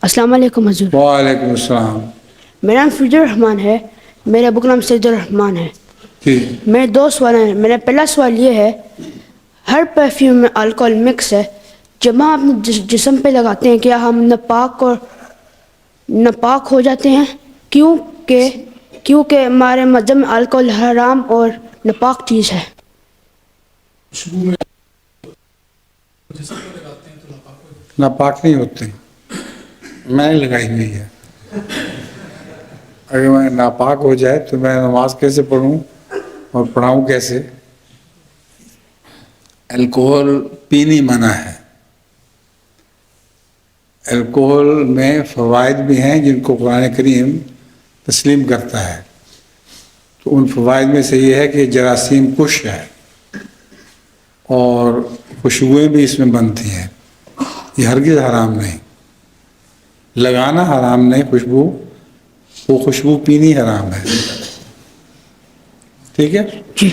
السلام علیکم حضور. وعلیکم السلام. میرا نام فرید الرحمان ہے. میرے ابو کا نام سید الرحمان ہے. جی. میرے دو سوال ہیں. میرا پہلا سوال یہ ہے، ہر پرفیوم میں الکوہول مکس ہے، جب ہم اپنے جسم پہ لگاتے ہیں کیا ہم ناپاک ہو جاتے ہیں؟ کیونکہ ہمارے مذہب میں الکوہول حرام اور ناپاک چیز ہے. ناپاک نہیں ہوتے. میں نے لگائی ہوئی ہے. اگر میں ناپاک ہو جائے تو میں نماز کیسے پڑھوں اور پڑھاؤں کیسے؟ الکوہل پینی منع ہے. الکوہل میں فوائد بھی ہیں جن کو قرآن کریم تسلیم کرتا ہے. تو ان فوائد میں سے یہ ہے کہ جراثیم کش ہے اور خوشبوئیں بھی اس میں بنتی ہیں. یہ ہرگز حرام نہیں. لگانا حرام نہیں، وہ خوشبو پینی حرام ہے. ٹھیک ہے. جی.